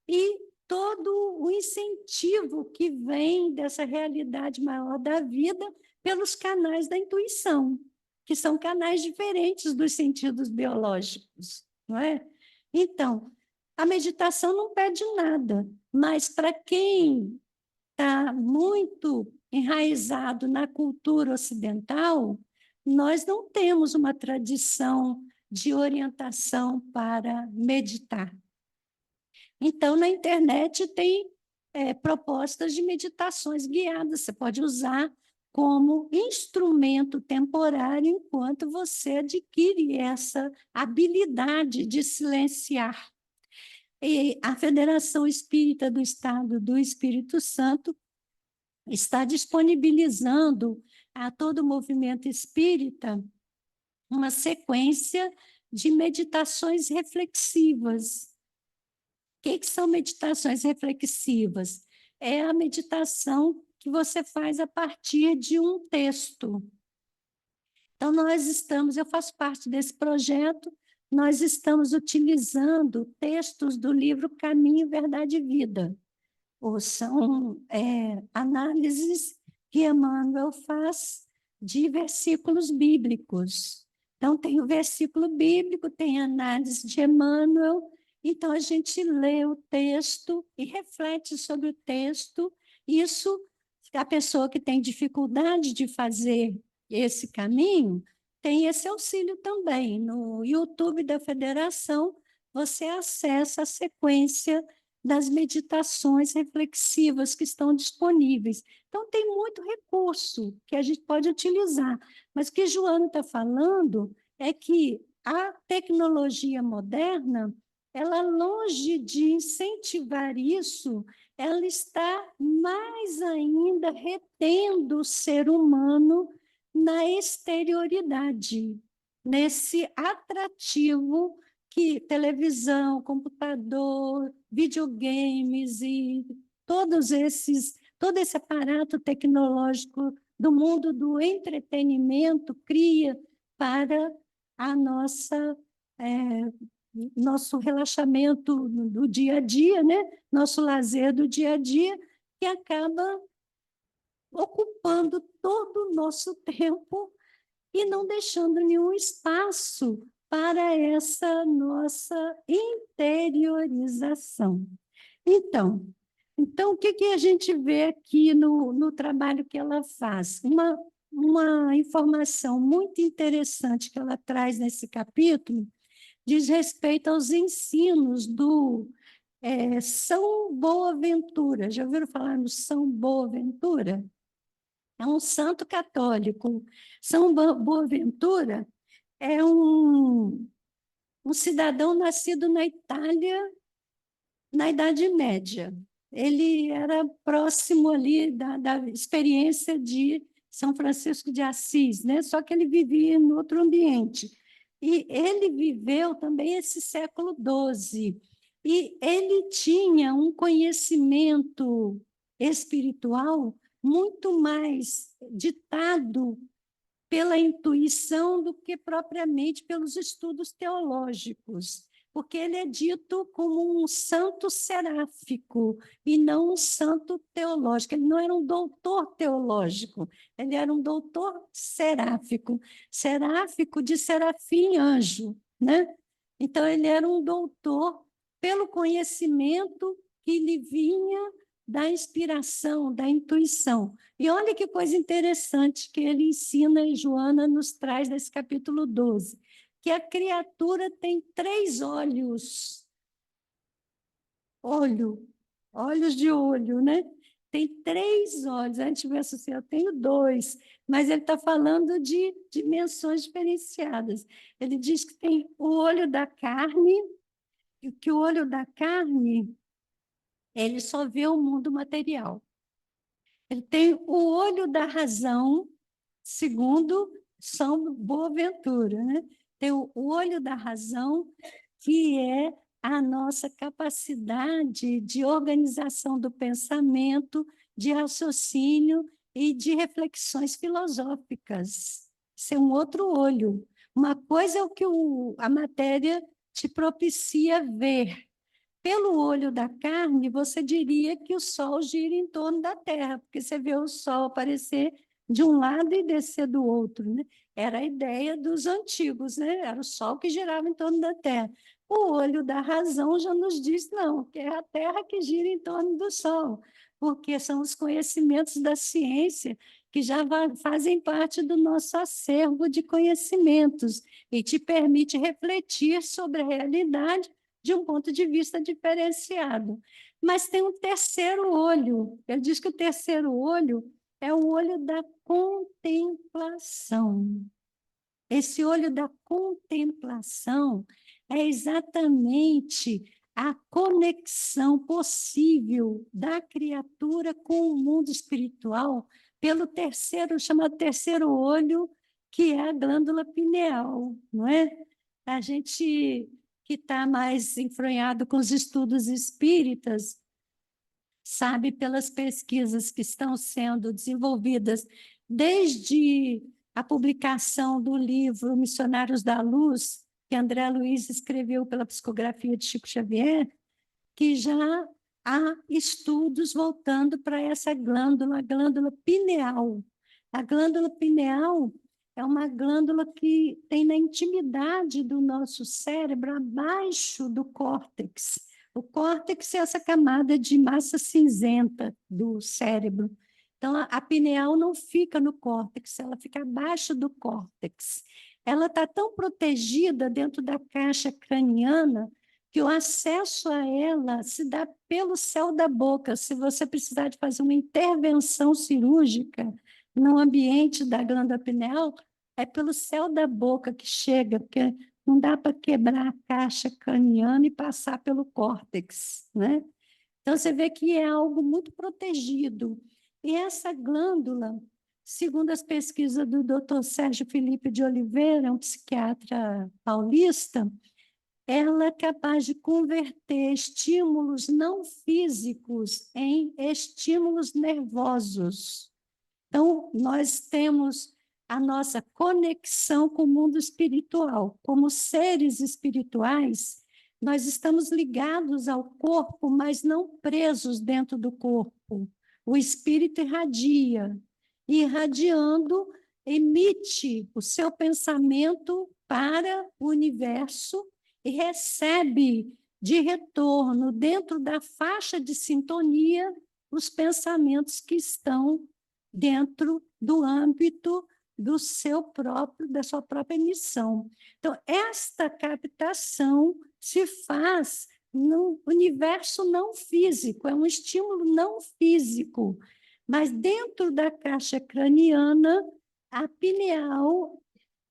e todo o incentivo que vem dessa realidade maior da vida pelos canais da intuição, que são canais diferentes dos sentidos biológicos, não é? Então, a meditação não pede nada, mas para quem está muito enraizado na cultura ocidental, nós não temos uma tradição de orientação para meditar. Então, na internet tem propostas de meditações guiadas, você pode usar como instrumento temporário enquanto você adquire essa habilidade de silenciar. E a Federação Espírita do Estado do Espírito Santo está disponibilizando a todo o movimento espírita uma sequência de meditações reflexivas. O que são meditações reflexivas? É a meditação que você faz a partir de um texto. Então, eu faço parte desse projeto, nós estamos utilizando textos do livro Caminho, Verdade e Vida. Ou são análises que Emmanuel faz de versículos bíblicos. Então, tem o versículo bíblico, tem a análise de Emmanuel, então a gente lê o texto e reflete sobre o texto. Isso, a pessoa que tem dificuldade de fazer esse caminho, tem esse auxílio também. No YouTube da Federação, você acessa a sequência das meditações reflexivas que estão disponíveis. Então, tem muito recurso que a gente pode utilizar. Mas o que Joana está falando é que a tecnologia moderna, ela, longe de incentivar isso, ela está mais ainda retendo o ser humano na exterioridade, nesse atrativo que televisão, computador, videogames e todo esse aparato tecnológico do mundo do entretenimento cria para a nosso relaxamento do dia a dia, né? Nosso lazer do dia a dia, que acaba ocupando todo o nosso tempo e não deixando nenhum espaço para essa nossa interiorização. Então, o que a gente vê aqui no trabalho que ela faz? Uma informação muito interessante que ela traz nesse capítulo diz respeito aos ensinos do São Boaventura. Já ouviram falar no São Boaventura? É um santo católico. São Boaventura é um cidadão nascido na Itália na Idade Média. Ele era próximo ali da experiência de São Francisco de Assis, né? Só que ele vivia em outro ambiente. E ele viveu também esse século XII. E ele tinha um conhecimento espiritual muito mais ditado pela intuição do que propriamente pelos estudos teológicos, porque ele é dito como um santo seráfico e não um santo teológico. Ele não era um doutor teológico, ele era um doutor seráfico, seráfico de serafim anjo, né? Então, ele era um doutor pelo conhecimento que lhe vinha da inspiração, da intuição. E olha que coisa interessante que ele ensina e Joana nos traz nesse capítulo 12, que a criatura tem 3 olhos. Olhos de olho, né? Tem 3 olhos. A gente pensa assim, eu tenho 2, mas ele está falando de dimensões diferenciadas. Ele diz que tem o olho da carne, e que o olho da carne ele só vê o mundo material. Ele tem o olho da razão, segundo São Boaventura, né? Tem o olho da razão, que é a nossa capacidade de organização do pensamento, de raciocínio e de reflexões filosóficas. Isso é um outro olho. Uma coisa é o que a matéria te propicia ver. Pelo olho da carne, você diria que o Sol gira em torno da Terra, porque você vê o Sol aparecer de um lado e descer do outro, né? Era a ideia dos antigos, né? Era o Sol que girava em torno da Terra. O olho da razão já nos diz, não, que é a Terra que gira em torno do Sol, porque são os conhecimentos da ciência que já fazem parte do nosso acervo de conhecimentos e te permite refletir sobre a realidade de um ponto de vista diferenciado. Mas tem um terceiro olho. Ele diz que o terceiro olho é o olho da contemplação. Esse olho da contemplação é exatamente a conexão possível da criatura com o mundo espiritual pelo chamado terceiro olho, que é a glândula pineal, não é? A gente que está mais enfronhado com os estudos espíritas, sabe, pelas pesquisas que estão sendo desenvolvidas desde a publicação do livro Missionários da Luz, que André Luiz escreveu pela psicografia de Chico Xavier, que já há estudos voltando para essa glândula, a glândula pineal. A glândula pineal é uma glândula que tem na intimidade do nosso cérebro, abaixo do córtex. O córtex é essa camada de massa cinzenta do cérebro. Então, a pineal não fica no córtex, ela fica abaixo do córtex. Ela está tão protegida dentro da caixa craniana que o acesso a ela se dá pelo céu da boca. Se você precisar de fazer uma intervenção cirúrgica no ambiente da glândula pineal, é pelo céu da boca que chega, porque não dá para quebrar a caixa craniana e passar pelo córtex, né? Então, você vê que é algo muito protegido. E essa glândula, segundo as pesquisas do Dr. Sérgio Felipe de Oliveira, um psiquiatra paulista, ela é capaz de converter estímulos não físicos em estímulos nervosos. Então, nós temos a nossa conexão com o mundo espiritual. Como seres espirituais, nós estamos ligados ao corpo, mas não presos dentro do corpo. O espírito irradia, e irradiando, emite o seu pensamento para o universo e recebe de retorno, dentro da faixa de sintonia, os pensamentos que estão dentro do âmbito do seu próprio, da sua própria emissão. Então, esta captação se faz no universo não físico, é um estímulo não físico, mas dentro da caixa craniana, a pineal,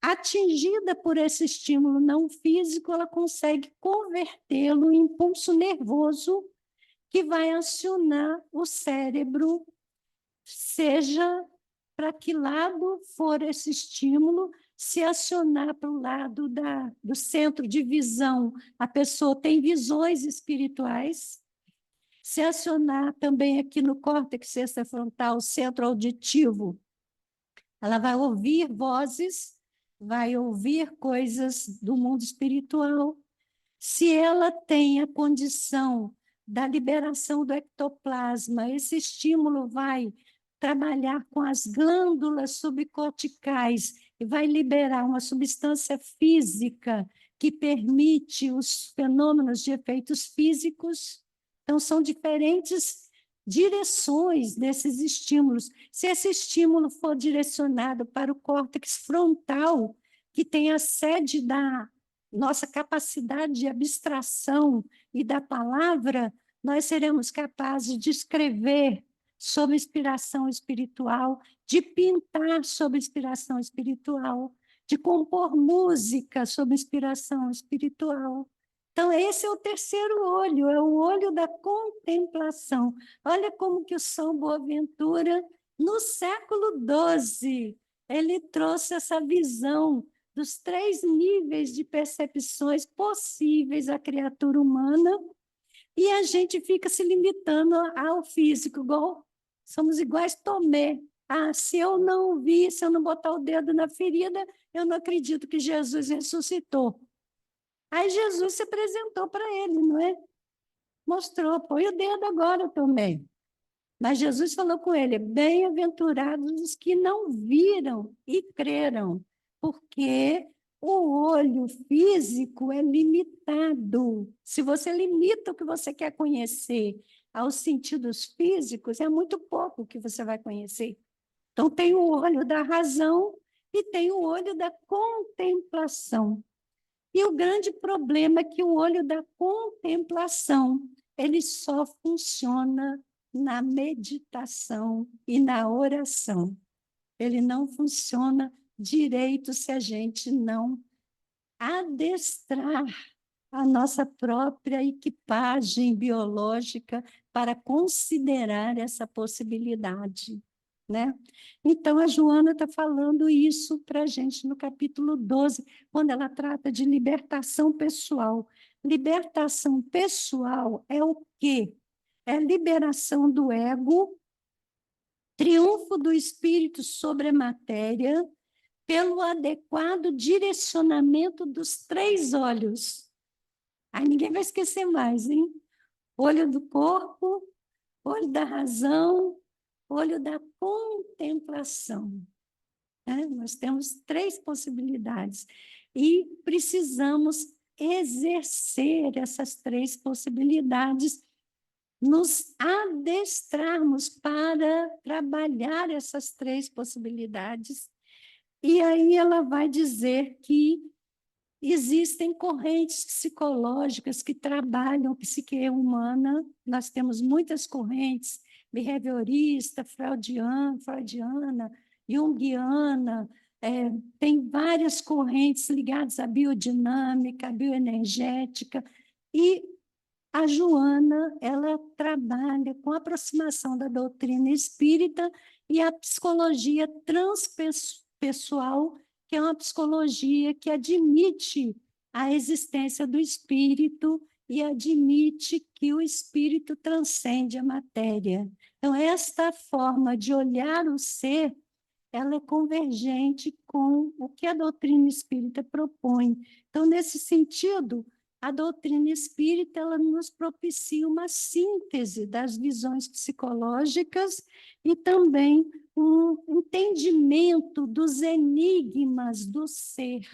atingida por esse estímulo não físico, ela consegue convertê-lo em impulso nervoso que vai acionar o cérebro, seja para que lado for esse estímulo. Se acionar para o lado do centro de visão, a pessoa tem visões espirituais. Se acionar também aqui no córtex extrafrontal, centro auditivo, ela vai ouvir vozes, vai ouvir coisas do mundo espiritual. Se ela tem a condição da liberação do ectoplasma, esse estímulo vai trabalhar com as glândulas subcorticais e vai liberar uma substância física que permite os fenômenos de efeitos físicos. Então, são diferentes direções desses estímulos. Se esse estímulo for direcionado para o córtex frontal, que tem a sede da nossa capacidade de abstração e da palavra, nós seremos capazes de escrever sob inspiração espiritual, de pintar sob inspiração espiritual, de compor música sob inspiração espiritual. Então, esse é o terceiro olho, é o olho da contemplação. Olha como que o São Boaventura, no século XII, ele trouxe essa visão dos 3 níveis de percepções possíveis à criatura humana, e a gente fica se limitando ao físico, somos iguais Tomé. Se eu não vi, se eu não botar o dedo na ferida, eu não acredito que Jesus ressuscitou. Aí Jesus se apresentou para ele, não é? Mostrou, põe o dedo agora, Tomé. Mas Jesus falou com ele: bem-aventurados os que não viram e creram, porque o olho físico é limitado. Se você limita o que você quer conhecer aos sentidos físicos, é muito pouco que você vai conhecer. Então, tem o olho da razão e tem o olho da contemplação. E o grande problema é que o olho da contemplação, ele só funciona na meditação e na oração. Ele não funciona direito se a gente não adestrar a nossa própria equipagem biológica para considerar essa possibilidade, né? Então, a Joana está falando isso para a gente no capítulo 12, quando ela trata de libertação pessoal. Libertação pessoal é o quê? É a liberação do ego, triunfo do espírito sobre a matéria, pelo adequado direcionamento dos 3 olhos. Aí ninguém vai esquecer mais, hein? Olho do corpo, olho da razão, olho da contemplação. né? Nós temos 3 possibilidades e precisamos exercer essas 3 possibilidades, nos adestrarmos para trabalhar essas 3 possibilidades. E aí ela vai dizer que existem correntes psicológicas que trabalham psique humana, nós temos muitas correntes, behaviorista, freudiana, junguiana, tem várias correntes ligadas à biodinâmica, à bioenergética, e a Joana, ela trabalha com a aproximação da doutrina espírita e a psicologia transpessoal, que é uma psicologia que admite a existência do espírito e admite que o espírito transcende a matéria. Então, esta forma de olhar o ser, ela é convergente com o que a doutrina espírita propõe. Então, nesse sentido, a doutrina espírita ela nos propicia uma síntese das visões psicológicas e também um entendimento dos enigmas do ser.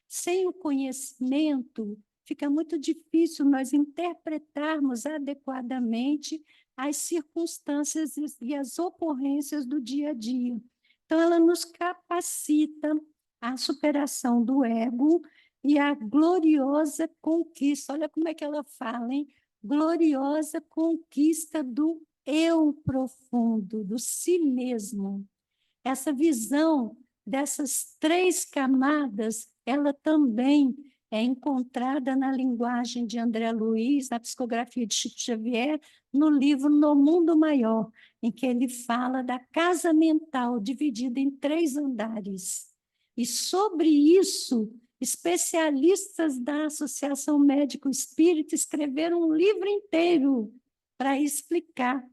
Sem o conhecimento, fica muito difícil nós interpretarmos adequadamente as circunstâncias e as ocorrências do dia a dia. Então, ela nos capacita à superação do ego e à gloriosa conquista. Olha como é que ela fala, hein? Gloriosa conquista do eu profundo, do si mesmo. Essa visão dessas 3 camadas, ela também é encontrada na linguagem de André Luiz, na psicografia de Chico Xavier, no livro No Mundo Maior, em que ele fala da casa mental dividida em 3 andares. E sobre isso, especialistas da Associação Médico Espírita escreveram um livro inteiro para explicar.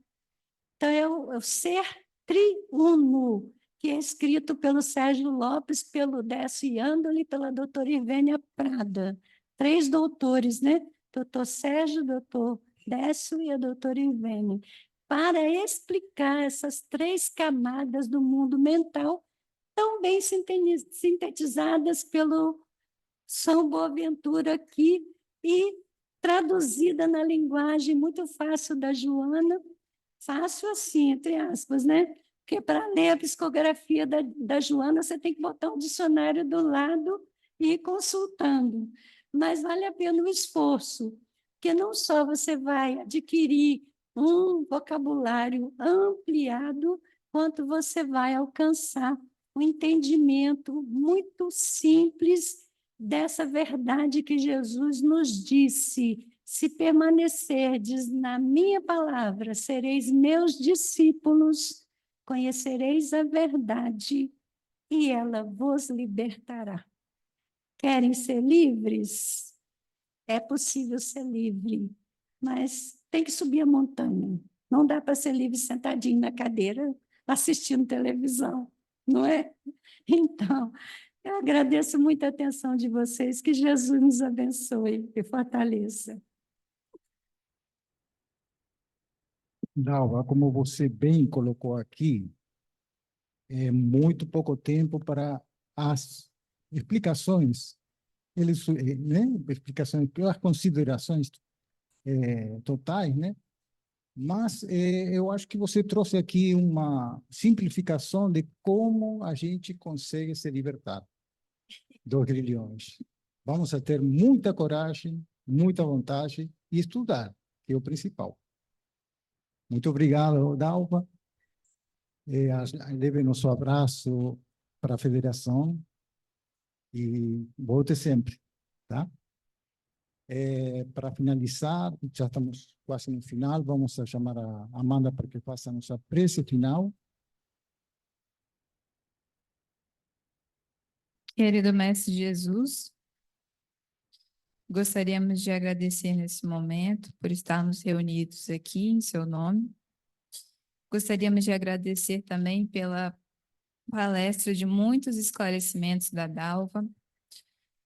Então, é o ser triuno, que é escrito pelo Sérgio Lopes, pelo Décio Iandoli e pela doutora Ivênia Prada. 3 doutores, né? Doutor Sérgio, doutor Décio e a doutora Ivênia, para explicar essas 3 camadas do mundo mental, tão bem sintetizadas pelo São Boaventura aqui e traduzida na linguagem muito fácil da Joana, fácil assim, entre aspas, né? Porque para ler a psicografia da Joana, você tem que botar um dicionário do lado e ir consultando. Mas vale a pena o esforço, porque não só você vai adquirir um vocabulário ampliado, quanto você vai alcançar um entendimento muito simples dessa verdade que Jesus nos disse: se permanecerdes na minha palavra, sereis meus discípulos, conhecereis a verdade e ela vos libertará. Querem ser livres? É possível ser livre, mas tem que subir a montanha. Não dá para ser livre sentadinho na cadeira, assistindo televisão, não é? Então, eu agradeço muito a atenção de vocês, que Jesus nos abençoe e fortaleça. Dalva, como você bem colocou aqui, é muito pouco tempo para as explicações, né? Explicações, as considerações totais, né? Mas eu acho que você trouxe aqui uma simplificação de como a gente consegue se libertar dos grilhões. Vamos a ter muita coragem, muita vontade e estudar, que é o principal. Muito obrigado, Dalva. Leve nosso abraço para a federação e volte sempre, tá? Para finalizar, já estamos quase no final, vamos a chamar a Amanda para que faça a nossa prece final. Querido Mestre Jesus, gostaríamos de agradecer nesse momento por estarmos reunidos aqui em seu nome. Gostaríamos de agradecer também pela palestra de muitos esclarecimentos da Dalva,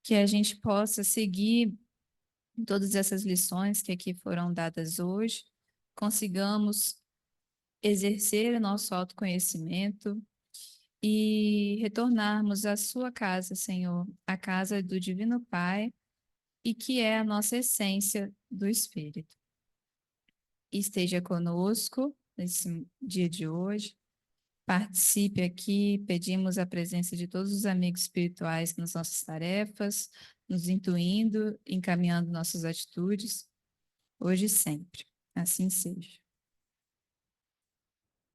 que a gente possa seguir todas essas lições que aqui foram dadas hoje, consigamos exercer o nosso autoconhecimento, e retornarmos à sua casa, Senhor, a casa do Divino Pai, e que é a nossa essência do Espírito. Esteja conosco nesse dia de hoje. Participe aqui, pedimos a presença de todos os amigos espirituais nas nossas tarefas, nos intuindo, encaminhando nossas atitudes, hoje e sempre. Assim seja.